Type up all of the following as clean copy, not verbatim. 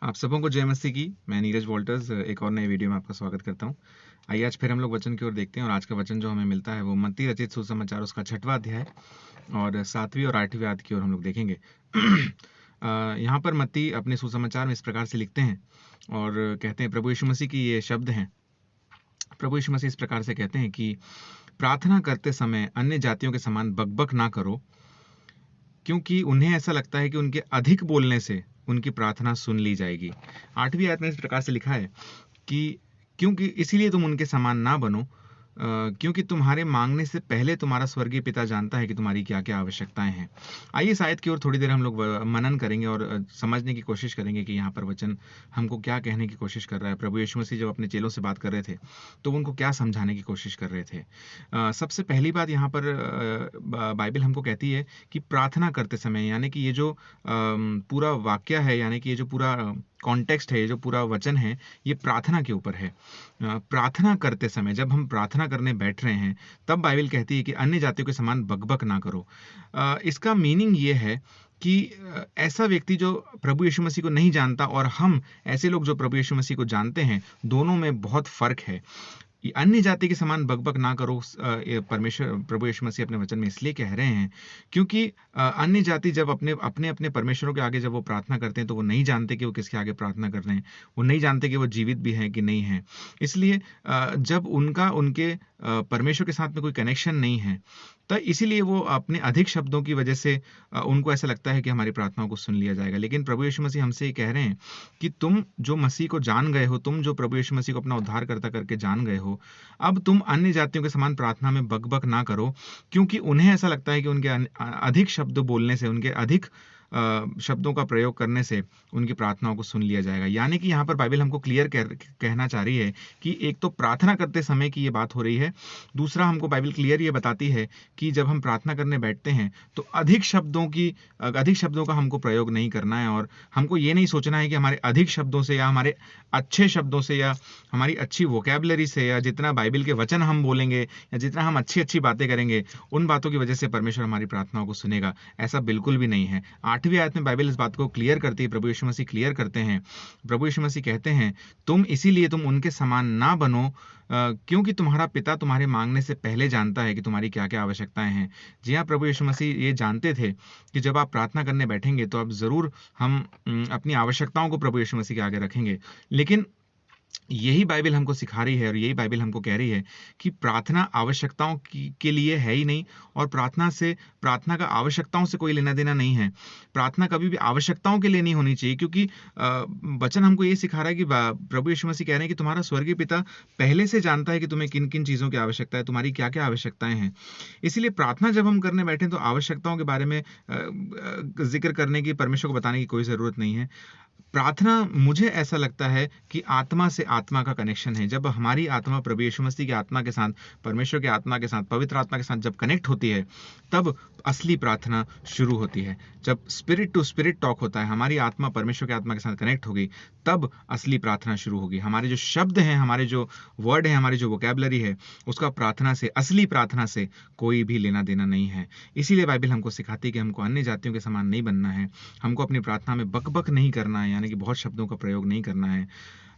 आप सबों को जय मसीह की। मैं नीरज वॉल्टर्स एक और नए वीडियो में आपका स्वागत करता हूं। आइए आज फिर हम लोग वचन की ओर देखते हैं और आज का वचन जो हमें मिलता है वो मत्ती रचित सुसमाचार उसका 6वां अध्याय और 7वीं और 8वीं आयत की ओर हम लोग देखेंगे। यहाँ पर मत्ती अपने सुसमाचार में इस प्रकार से लिखते हैं और कहते हैं, प्रभु यीशु मसीह की ये शब्द हैं। प्रभु यीशु मसीह इस प्रकार से कहते हैं कि प्रार्थना करते समय अन्य जातियों के समान बकबक ना करो, क्योंकि उन्हें ऐसा लगता है कि उनके अधिक बोलने से उनकी प्रार्थना सुन ली जाएगी। 8वीं आयत में इस प्रकार से लिखा है कि क्योंकि इसीलिए तुम उनके समान ना बनो, क्योंकि तुम्हारे मांगने से पहले तुम्हारा स्वर्गीय पिता जानता है कि तुम्हारी क्या क्या आवश्यकताएं हैं। आइए इस आयत की ओर थोड़ी देर हम लोग मनन करेंगे और समझने की कोशिश करेंगे कि यहाँ पर वचन हमको क्या कहने की कोशिश कर रहा है। प्रभु यीशु मसीह जब अपने चेलों से बात कर रहे थे तो उनको क्या समझाने की कोशिश कर रहे थे। सबसे पहली बात यहाँ पर बाइबल हमको कहती है कि प्रार्थना करते समय, यानी कि ये जो पूरा वाक्य है, यानी कि ये जो पूरा कॉन्टेक्स्ट है, ये जो पूरा वचन है, ये प्रार्थना के ऊपर है। प्रार्थना करते समय, जब हम प्रार्थना करने बैठ रहे हैं, तब बाइबल कहती है कि अन्य जातियों के समान बकबक ना करो। इसका मीनिंग ये है कि ऐसा व्यक्ति जो प्रभु यीशु मसीह को नहीं जानता और हम ऐसे लोग जो प्रभु यीशु मसीह को जानते हैं, दोनों में बहुत फर्क है। अन्य जाति के समान बकबक ना करो, ये परमेश्वर प्रभु यीशु मसीह अपने वचन में इसलिए कह रहे हैं क्योंकि अन्य जाति जब अपने अपने अपने परमेश्वरों के आगे जब वो प्रार्थना करते हैं तो वो नहीं जानते कि वो किसके आगे प्रार्थना कर रहे हैं। वो नहीं जानते कि वो जीवित भी हैं कि नहीं हैं। इसलिए जब उनका उनके परमेश्वर के साथ में कोई कनेक्शन नहीं है, तो इसीलिए वो अपने अधिक शब्दों की वजह से उनको ऐसा लगता है कि हमारी प्रार्थनाओं को सुन लिया जाएगा। लेकिन प्रभु यीशु मसीह हमसे ये कह रहे हैं कि तुम जो मसीह को जान गए हो, तुम जो प्रभु यीशु मसीह को अपना उद्धारकर्ता करके जान गए हो, अब तुम अन्य जातियों के समान प्रार्थना में बकबक ना करो, क्योंकि उन्हें ऐसा लगता है कि उनके अधिक शब्द बोलने से, उनके अधिक शब्दों का प्रयोग करने से उनकी प्रार्थनाओं को सुन लिया जाएगा। यानी कि यहाँ पर बाइबल हमको क्लियर कहना चाह रही है कि एक तो प्रार्थना करते समय की ये बात हो रही है, दूसरा हमको बाइबल क्लियर ये बताती है कि जब हम प्रार्थना करने बैठते हैं तो अधिक शब्दों का हमको प्रयोग नहीं करना है और हमको ये नहीं सोचना है कि हमारे अधिक शब्दों से या हमारे अच्छे शब्दों से या हमारी अच्छी वोकैबुलरी से या जितना बाइबल के वचन हम बोलेंगे या जितना हम अच्छी अच्छी बातें करेंगे, उन बातों की वजह से परमेश्वर हमारी प्रार्थनाओं को सुनेगा। ऐसा बिल्कुल भी नहीं है। 8वीं आयत में बाइबल इस बात को क्लियर करती है, प्रभु यीशु मसीह क्लियर करते हैं। प्रभु यीशु मसीह कहते हैं, इसीलिए तुम उनके समान ना बनो, क्योंकि तुम्हारा पिता तुम्हारे मांगने से पहले जानता है कि तुम्हारी क्या क्या आवश्यकताएं हैं। जी हाँ, प्रभु यीशु मसीह ये जानते थे कि जब आप प्रार्थना करने बैठेंगे तो अब जरूर हम अपनी आवश्यकताओं को प्रभु यीशु मसीह के आगे रखेंगे। लेकिन यही बाइबल हमको सिखा रही है और यही बाइबल हमको कह रही है कि प्रार्थना आवश्यकताओं के लिए है ही नहीं, और प्रार्थना का आवश्यकताओं से कोई लेना देना नहीं है। प्रार्थना कभी भी आवश्यकताओं के लिए नहीं होनी चाहिए, क्योंकि वचन हमको ये सिखा रहा है कि प्रभु यीशु मसीह कह रहे हैं कि तुम्हारा स्वर्गीय पिता पहले से जानता है कि तुम्हें किन किन चीज़ों की आवश्यकता है, तुम्हारी क्या क्या आवश्यकताएं हैं। इसीलिए प्रार्थना जब हम करने बैठे तो आवश्यकताओं के बारे में जिक्र करने की, परमेश्वर को बताने की कोई ज़रूरत नहीं है। प्रार्थना, मुझे ऐसा लगता है कि आत्मा से आत्मा का कनेक्शन है। जब हमारी आत्मा प्रभु यीशु मसीह की आत्मा के साथ, परमेश्वर की आत्मा के साथ, पवित्र आत्मा के साथ जब कनेक्ट होती है, तब असली प्रार्थना शुरू होती है। जब स्पिरिट टू स्पिरिट टॉक होता है, हमारी आत्मा परमेश्वर की आत्मा के साथ कनेक्ट होगी, तब असली प्रार्थना शुरू होगी। हमारे जो शब्द हैं, हमारे जो वर्ड है, हमारी जो वोकैबुलरी है, उसका प्रार्थना से, असली प्रार्थना से कोई भी लेना देना नहीं है। इसीलिए बाइबल हमको सिखाती है कि हमको अन्य जातियों के समान नहीं बनना है, हमको अपनी प्रार्थना में बकबक नहीं करना है, यानी कि बहुत शब्दों का प्रयोग नहीं करना है।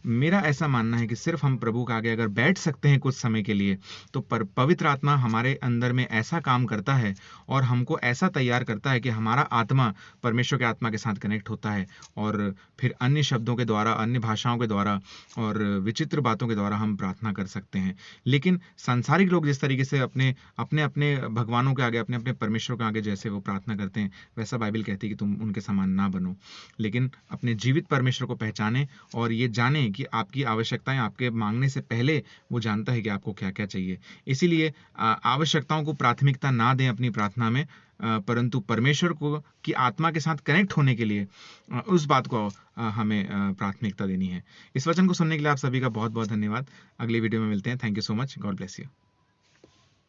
मेरा ऐसा मानना है कि सिर्फ हम प्रभु के आगे अगर बैठ सकते हैं कुछ समय के लिए, तो पवित्र आत्मा हमारे अंदर में ऐसा काम करता है और हमको ऐसा तैयार करता है कि हमारा आत्मा परमेश्वर के आत्मा के साथ कनेक्ट होता है, और फिर अन्य शब्दों के द्वारा, अन्य भाषाओं के द्वारा और विचित्र बातों के द्वारा हम प्रार्थना कर सकते हैं। लेकिन सांसारिक लोग जिस तरीके से अपने अपने अपने भगवानों के आगे, अपने अपने परमेश्वर के आगे जैसे वो प्रार्थना करते हैं, वैसा बाइबल कहती है कि तुम उनके समान ना बनो, लेकिन अपने जीवित परमेश्वर को पहचाने और ये जाने कि आपकी आवश्यकताएं, आपके मांगने से पहले वो जानता है कि आपको क्या क्या चाहिए। इसीलिए आवश्यकताओं को प्राथमिकता ना दें अपनी प्रार्थना में, परंतु परमेश्वर को की आत्मा के साथ कनेक्ट होने के लिए उस बात को हमें प्राथमिकता देनी है। इस वचन को सुनने के लिए आप सभी का बहुत बहुत धन्यवाद। अगली वीडियो में मिलते हैं। Thank you so much. God bless you.